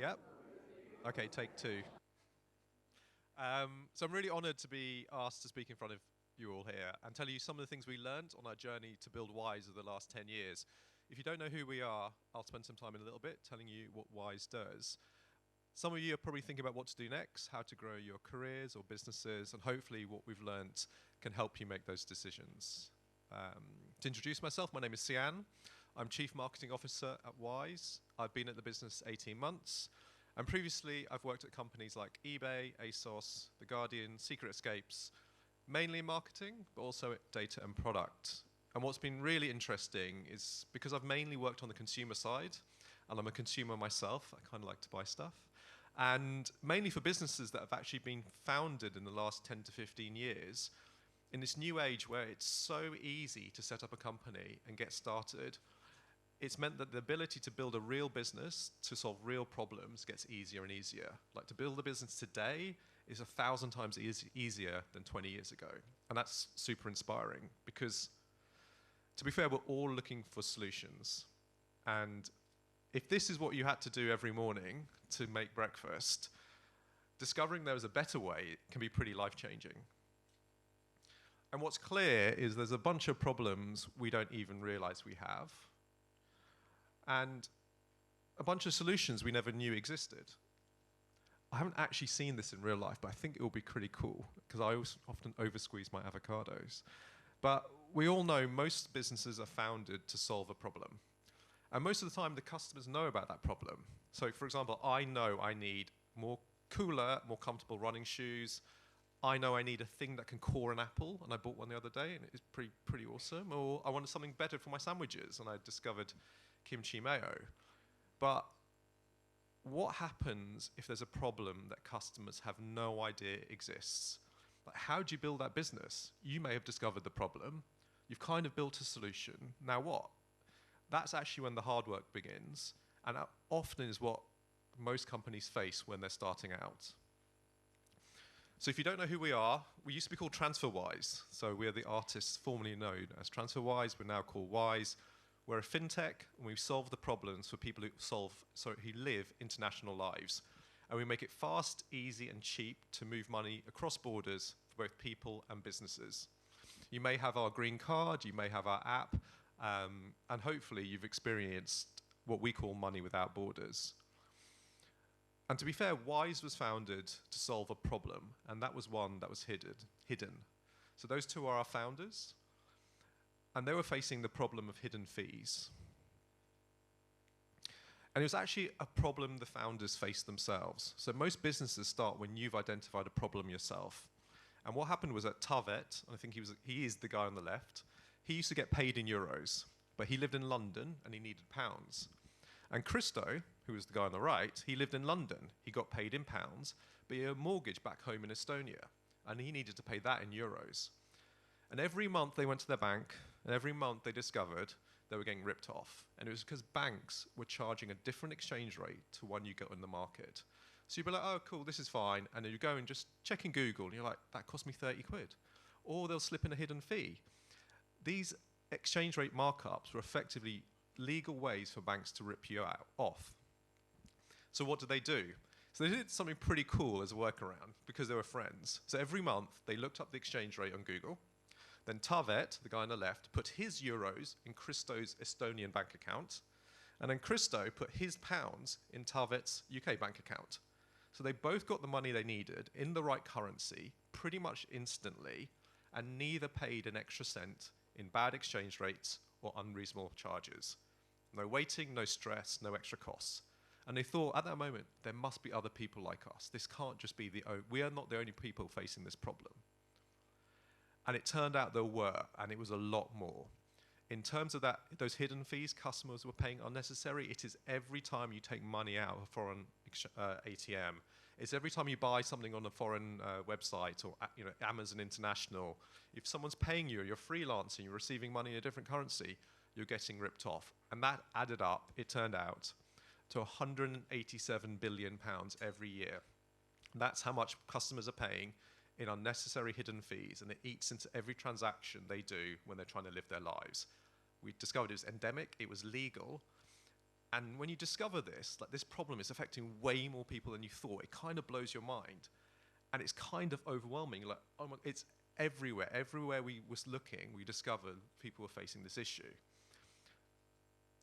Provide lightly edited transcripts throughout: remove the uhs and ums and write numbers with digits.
Yep. Okay, take two. So I'm really honored to be asked to speak in front of you all here and tell you some of the things we learned on our journey to build Wise over the last 10 years. If you don't know who we are, I'll spend some time in a little bit telling you what Wise does. Some of you are probably thinking about what to do next, how to grow your careers or businesses, and hopefully what we've learned can help you make those decisions. To introduce myself, my name is Sian. I'm Chief Marketing Officer at Wise. I've been at the business 18 months. And previously, I've worked at companies like eBay, ASOS, The Guardian, Secret Escapes, mainly in marketing, but also at data and product. And what's been really interesting is because I've mainly worked on the consumer side, and I'm a consumer myself, I kind of like to buy stuff, and mainly for businesses that have actually been founded in the last 10 to 15 years, in this new age where it's so easy to set up a company and get started, it's meant that the ability to build a real business to solve real problems gets easier and easier. Like to build a business today is 1,000 times easier than 20 years ago. And that's super inspiring because, to be fair, we're all looking for solutions. And if this is what you had to do every morning to make breakfast, discovering there was a better way can be pretty life-changing. And what's clear is there's a bunch of problems we don't even realize we have, and a bunch of solutions we never knew existed. I haven't actually seen this in real life, but I think it will be pretty cool, because I often over-squeeze my avocados. But we all know most businesses are founded to solve a problem. And most of the time, the customers know about that problem. So for example, I know I need more cooler, more comfortable running shoes. I know I need a thing that can core an apple, and I bought one the other day, and it's pretty awesome. Or I wanted something better for my sandwiches, and I discovered kimchi mayo. But what happens if there's a problem that customers have no idea exists? Like, how do you build that business? You may have discovered the problem. You've kind of built a solution. Now what? That's actually when the hard work begins, and that often is what most companies face when they're starting out. So if you don't know who we are, we used to be called TransferWise. So we're the artists formerly known as TransferWise. We're now called Wise. We're a fintech, and we solve the problems for people who live international lives. And we make it fast, easy, and cheap to move money across borders for both people and businesses. You may have our green card, you may have our app, and hopefully you've experienced what we call money without borders. And to be fair, Wise was founded to solve a problem, and that was one that was hidden. So those two are our founders, and they were facing the problem of hidden fees. And it was actually a problem the founders faced themselves. So most businesses start when you've identified a problem yourself. And what happened was that Tavet, and I think he is the guy on the left, he used to get paid in euros, but he lived in London and he needed pounds. And Christo, who was the guy on the right, he lived in London. He got paid in pounds, but he had a mortgage back home in Estonia, and he needed to pay that in euros. And every month they went to their bank, and every month they discovered they were getting ripped off. And it was because banks were charging a different exchange rate to one you get in the market. So you'd be like, oh, cool, this is fine. And then you go and just check in Google, and you're like, that cost me 30 quid. Or they'll slip in a hidden fee. These exchange rate markups were effectively legal ways for banks to rip you off. So what did they do? So they did something pretty cool as a workaround, because they were friends. So every month, they looked up the exchange rate on Google. Then Tavet, the guy on the left, put his euros in Christo's Estonian bank account. And then Christo put his pounds in Tavet's UK bank account. So they both got the money they needed in the right currency pretty much instantly, and neither paid an extra cent in bad exchange rates or unreasonable charges. No waiting, no stress, no extra costs. And they thought at that moment, there must be other people like us. This can't just be we are not the only people facing this problem. And it turned out there were, and it was a lot more. In terms of those hidden fees customers were paying unnecessary, it is every time you take money out of a foreign ATM. It's every time you buy something on a foreign website or Amazon International. If someone's paying you, you're freelancing, you're receiving money in a different currency, you're getting ripped off. And that added up, it turned out, to £187 billion every year. And that's how much customers are paying in unnecessary hidden fees, and it eats into every transaction they do when they're trying to live their lives. We discovered it was endemic, it was legal, And when you discover this, like this problem is affecting way more people than you thought, it kind of blows your mind. And it's kind of overwhelming. Like, oh my, it's everywhere. Everywhere we was looking, we discovered people were facing this issue.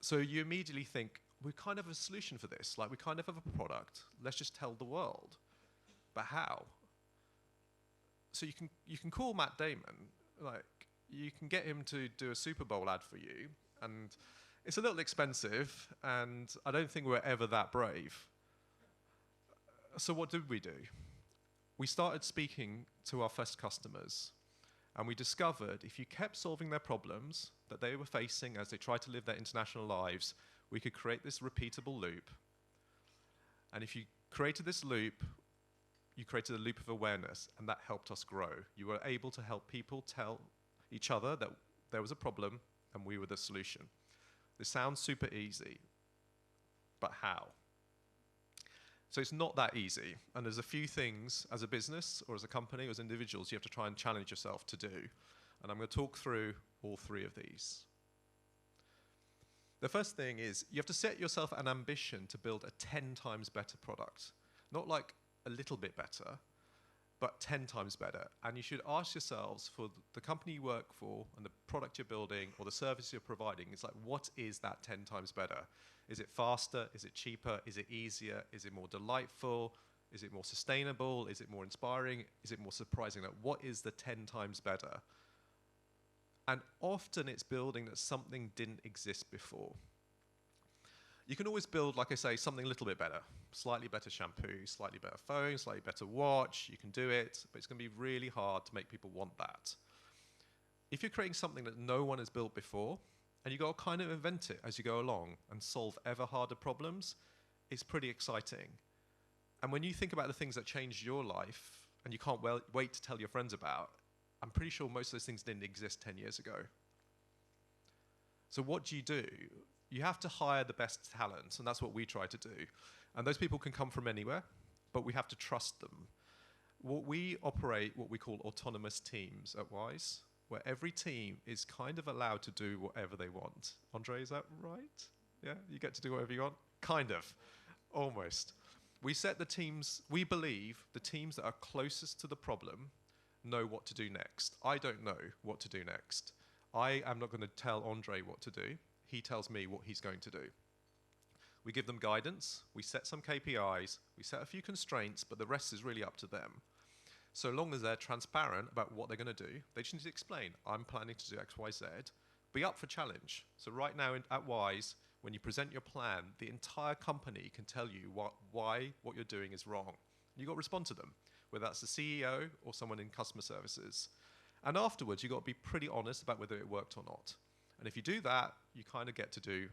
So you immediately think, we kind of have a solution for this. Like, we kind of have a product. Let's just tell the world. But how? So you can call Matt Damon. Like, you can get him to do a Super Bowl ad for you, and it's a little expensive, and I don't think we're ever that brave. So what did we do? We started speaking to our first customers, and we discovered if you kept solving their problems that they were facing as they tried to live their international lives, we could create this repeatable loop. And if you created this loop, you created a loop of awareness, and that helped us grow. You were able to help people tell each other that there was a problem, and we were the solution. This sounds super easy, but how? So it's not that easy, and there's a few things as a business or as a company or as individuals you have to try and challenge yourself to do. And I'm going to talk through all three of these. The first thing is you have to set yourself an ambition to build a 10 times better product. Not like a little bit better, but 10 times better. And you should ask yourselves, for the company you work for and the product you're building or the service you're providing, it's like, what is that 10 times better? Is it faster? Is it cheaper? Is it easier? Is it more delightful? Is it more sustainable? Is it more inspiring? Is it more surprising? Like, what is the 10 times better? And often it's building that something didn't exist before. You can always build, like I say, something a little bit better. Slightly better shampoo, slightly better phone, slightly better watch. You can do it, but it's going to be really hard to make people want that. If you're creating something that no one has built before, and you got to kind of invent it as you go along and solve ever harder problems, it's pretty exciting. And when you think about the things that changed your life, and you can't wait to tell your friends about, I'm pretty sure most of those things didn't exist 10 years ago. So what do? You have to hire the best talent, and that's what we try to do. And those people can come from anywhere, but we have to trust them. We operate what we call autonomous teams at Wise, where every team is kind of allowed to do whatever they want. Andre, is that right? Yeah, you get to do whatever you want? Kind of, almost. We set the teams, we believe the teams that are closest to the problem know what to do next. I don't know what to do next. I am not going to tell Andre what to do. He tells me what he's going to do. We give them guidance, we set some KPIs, we set a few constraints, but the rest is really up to them. So long as they're transparent about what they're going to do, they just need to explain, I'm planning to do X, Y, Z. Be up for challenge. So right now at Wise, when you present your plan, the entire company can tell you why what you're doing is wrong. You've got to respond to them, whether that's the CEO or someone in customer services. And afterwards, you've got to be pretty honest about whether it worked or not. And if you do that, you kind of get to do,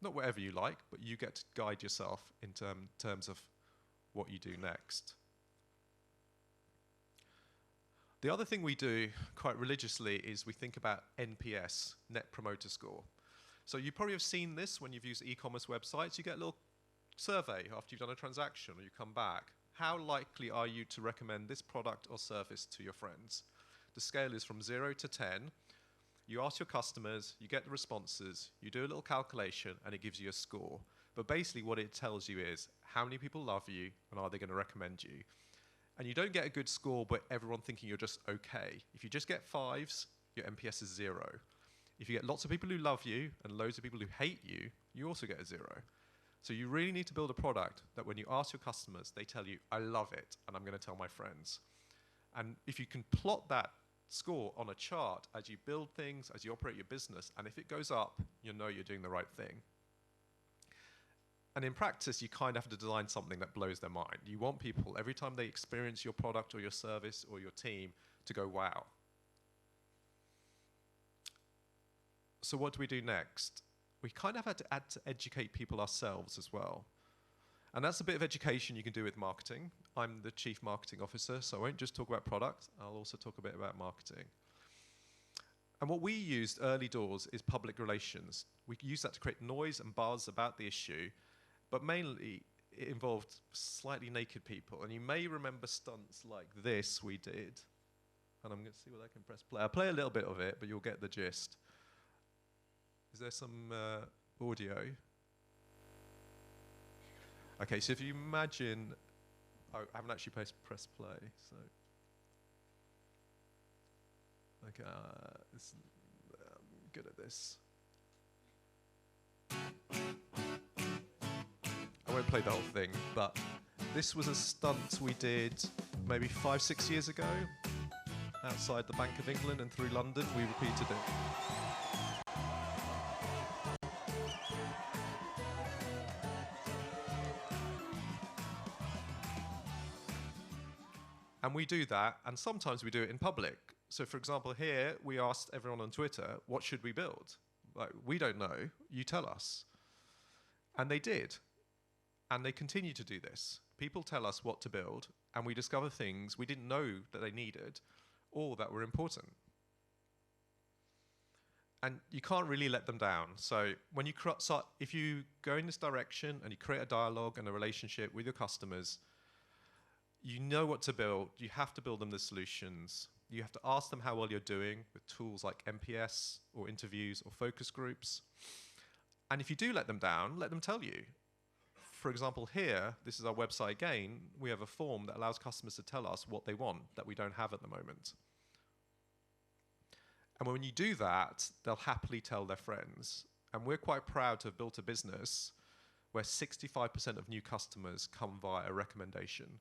not whatever you like, but you get to guide yourself in terms of what you do next. The other thing we do quite religiously is we think about NPS, Net Promoter Score. So you probably have seen this when you've used e-commerce websites. You get a little survey after you've done a transaction or you come back. How likely are you to recommend this product or service to your friends? The scale is from 0 to 10. You ask your customers, you get the responses, you do a little calculation, and it gives you a score. But basically what it tells you is how many people love you and are they going to recommend you? And you don't get a good score by everyone thinking you're just okay. If you just get 5s, your NPS is 0. If you get lots of people who love you and loads of people who hate you, you also get a 0. So you really need to build a product that when you ask your customers, they tell you, I love it, and I'm going to tell my friends. And if you can plot that score on a chart as you build things, as you operate your business, and if it goes up, you know you're doing the right thing. And in practice, you kind of have to design something that blows their mind. You want people, every time they experience your product or your service or your team, to go, wow. So what do we do next? We kind of had to educate people ourselves as well. And that's a bit of education you can do with marketing. I'm the chief marketing officer, so I won't just talk about product, I'll also talk a bit about marketing. And what we used early doors is public relations. We use that to create noise and buzz about the issue, but mainly it involved slightly naked people. And you may remember stunts like this we did. And I'm going to see whether I can press play. I'll play a little bit of it, but you'll get the gist. Is there some audio? Okay, so if you imagine, oh, I haven't actually pressed play, so. Okay, I'm good at this. I won't play the whole thing, but this was a stunt we did maybe 5, 6 years ago outside the Bank of England and through London. We repeated it. And we do that, and sometimes we do it in public. So for example, here, we asked everyone on Twitter, what should we build? Like, we don't know, you tell us. And they did. And they continue to do this. People tell us what to build, and we discover things we didn't know that they needed or that were important. And you can't really let them down. So when you if you go in this direction and you create a dialogue and a relationship with your customers, you know what to build. You have to build them the solutions. You have to ask them how well you're doing with tools like NPS or interviews or focus groups. And if you do let them down, let them tell you. For example, here, this is our website again, we have a form that allows customers to tell us what they want that we don't have at the moment. And when you do that, they'll happily tell their friends. And we're quite proud to have built a business where 65% of new customers come via a recommendation.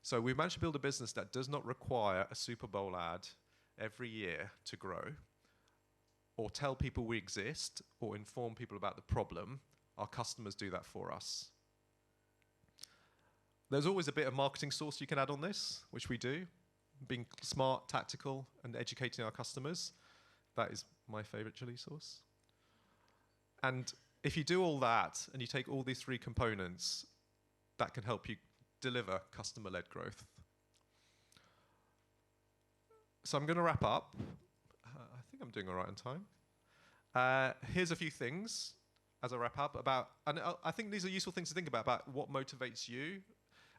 So we've managed to build a business that does not require a Super Bowl ad every year to grow, or tell people we exist, or inform people about the problem. Our customers do that for us. There's always a bit of marketing sauce you can add on this, which we do, being smart, tactical, and educating our customers. That is my favorite chili sauce. And if you do all that, and you take all these 3 components, that can help you deliver customer-led growth. So I'm going to wrap up. I think I'm doing all right on time. Here's a few things as I wrap up about, and I think these are useful things to think about what motivates you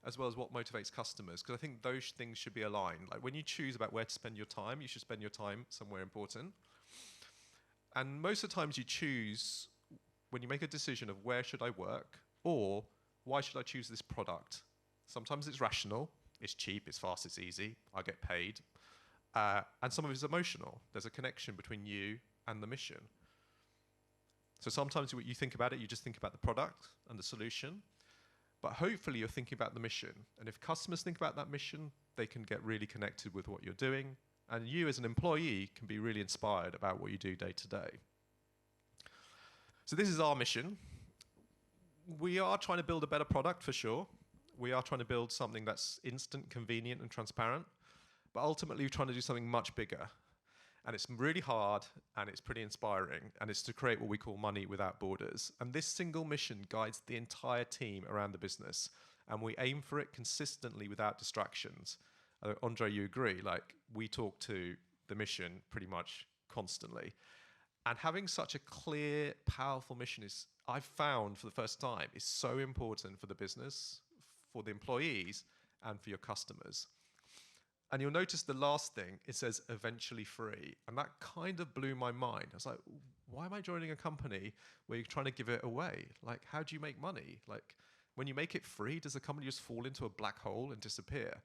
as well as what motivates customers, because I think those things should be aligned. Like when you choose about where to spend your time, you should spend your time somewhere important. And most of the times you choose, when you make a decision of where should I work, or why should I choose this product? Sometimes it's rational, it's cheap, it's fast, it's easy, I get paid. And some of it's emotional. There's a connection between you and the mission. So sometimes when you think about it, you just think about the product and the solution. But hopefully you're thinking about the mission. And if customers think about that mission, they can get really connected with what you're doing. And you as an employee can be really inspired about what you do day to day. So this is our mission. We are trying to build a better product for sure. We are trying to build something that's instant, convenient, and transparent. But ultimately, we're trying to do something much bigger. And it's really hard, and it's pretty inspiring. And it's to create what we call money without borders. And this single mission guides the entire team around the business. And we aim for it consistently without distractions. Andre, you agree? Like, we talk to the mission pretty much constantly. And having such a clear, powerful mission is, I've found for the first time, is so important for the business, for the employees, and for your customers. And you'll notice the last thing, it says eventually free. And that kind of blew my mind. I was like, why am I joining a company where you're trying to give it away? Like, how do you make money? Like, when you make it free, does the company just fall into a black hole and disappear?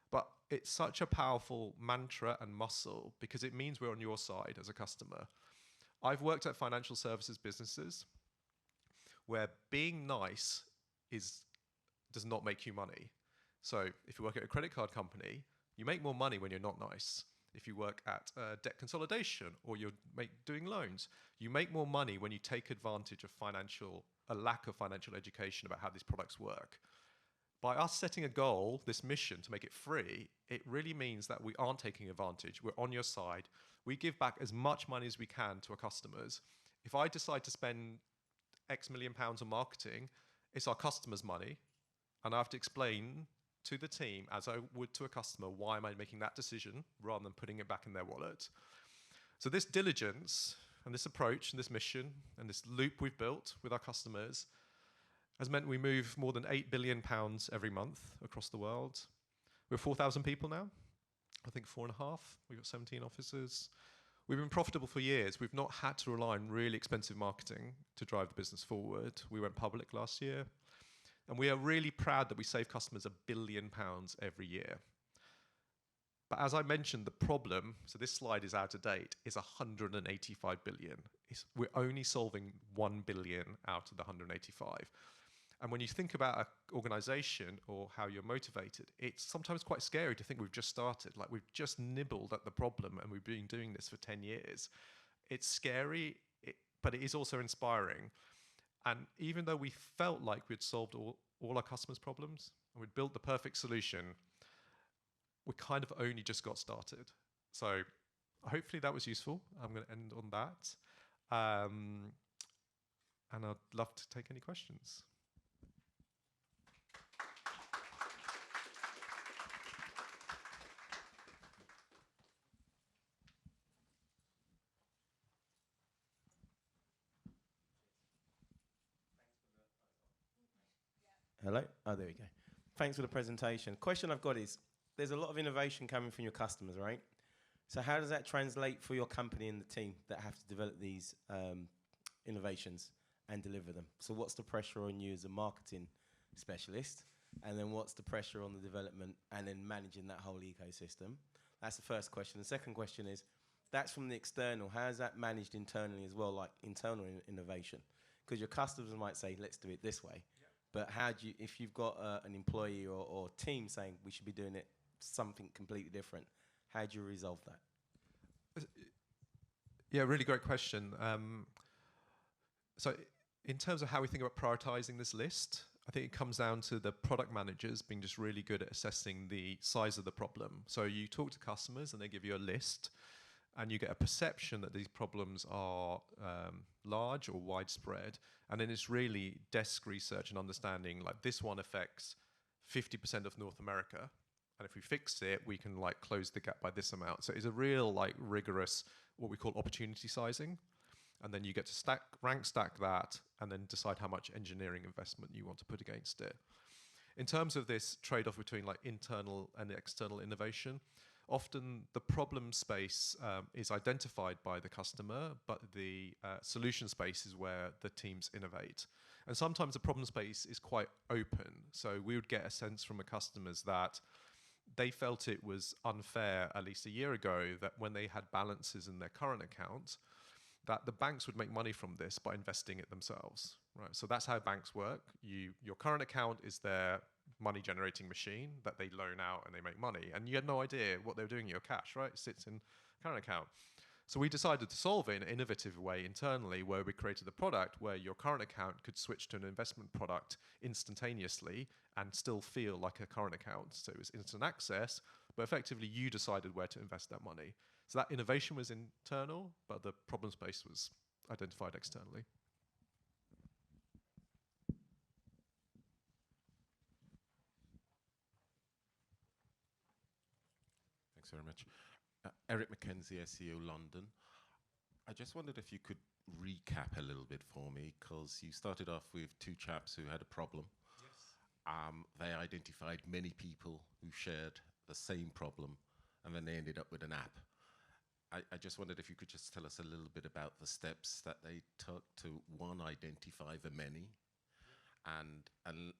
But it's such a powerful mantra and muscle because it means we're on your side as a customer. I've worked at financial services businesses where being nice does not make you money. So if you work at a credit card company, you make more money when you're not nice. If you work at debt consolidation or you're doing loans, you make more money when you take advantage of a lack of financial education about how these products work. By us setting a goal, this mission to make it free, it really means that we aren't taking advantage. We're on your side. We give back as much money as we can to our customers. If I decide to spend X million pounds on marketing, it's our customers' money. And I have to explain to the team, as I would to a customer, why am I making that decision rather than putting it back in their wallet. So this diligence and this approach and this mission and this loop we've built with our customers has meant we move more than £8 billion every month across the world. We're 4,000 people now, I think 4.5. We've got 17 offices. We've been profitable for years. We've not had to rely on really expensive marketing to drive the business forward. We went public last year. And we are really proud that we save customers £1 billion every year. But as I mentioned, the problem, so this slide is out of date, is 185 billion. We're only solving 1 billion out of the 185. And when you think about an organization or how you're motivated, it's sometimes quite scary to think we've just started. Like, we've just nibbled at the problem and we've been doing this for 10 years. It's scary, but it is also inspiring. And even though we felt like we'd solved all our customers' problems and we'd built the perfect solution, we kind of only just got started. So hopefully that was useful. I'm going to end on that. And I'd love to take any questions. Hello? Oh, there we go. Thanks for the presentation. Question I've got is, there's a lot of innovation coming from your customers, right? So how does that translate for your company and the team that have to develop these innovations and deliver them? So what's the pressure on you as a marketing specialist? And then what's the pressure on the development and then managing that whole ecosystem? That's the first question. The second question is, that's from the external. How is that managed internally as well, like internal innovation? Because your customers might say, let's do it this way. But how do you, if you've got an employee or team saying we should be doing it something completely different, how do you resolve that? Yeah, really great question. So in terms of how we think about prioritizing this list, I think it comes down to the product managers being just really good at assessing the size of the problem. So you talk to customers and they give you a list, and you get a perception that these problems are large or widespread. And then it's really desk research and understanding, like, this one affects 50% of North America. And if we fix it, we can like close the gap by this amount. So it's a real like rigorous, what we call opportunity sizing. And then you get to rank stack that and then decide how much engineering investment you want to put against it. In terms of this trade-off between like internal and external innovation, often the problem space is identified by the customer, but the solution space is where the teams innovate. And sometimes the problem space is quite open. So we would get a sense from the customers that they felt it was unfair, at least a year ago, that when they had balances in their current account, that the banks would make money from this by investing it themselves, right? So that's how banks work. Your current account is their money generating machine that they loan out and they make money. And you had no idea what they were doing with your cash, right? It sits in current account. So we decided to solve it in an innovative way internally, where we created a product where your current account could switch to an investment product instantaneously and still feel like a current account. So it was instant access, but effectively you decided where to invest that money. So that innovation was internal, but the problem space was identified externally. Thanks very much. Eric McKenzie, SEO London. I just wondered if you could recap a little bit for me, because you started off with two chaps who had a problem. Yes. They identified many people who shared the same problem, and then they ended up with an app. I just wondered if you could just tell us a little bit about the steps that they took to, one, identify the many, and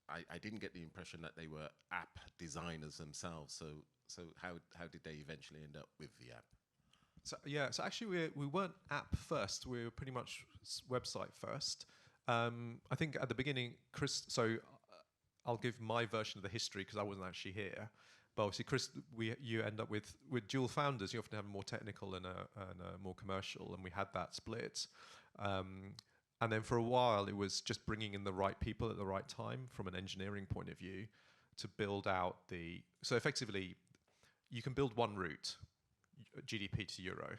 I didn't get the impression that they were app designers themselves. So how did they eventually end up with the app? So yeah, so actually we weren't app first. We were pretty much website first. I think at the beginning, Chris. So I'll give my version of the history because I wasn't actually here. But obviously, Chris, you end up with dual founders. You often have a more technical and a more commercial, and we had that split. And then for a while, it was just bringing in the right people at the right time from an engineering point of view to build out the. So effectively, you can build one route, GDP to euro,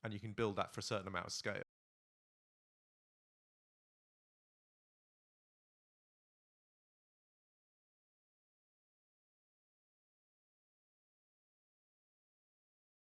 and you can build that for a certain amount of scale.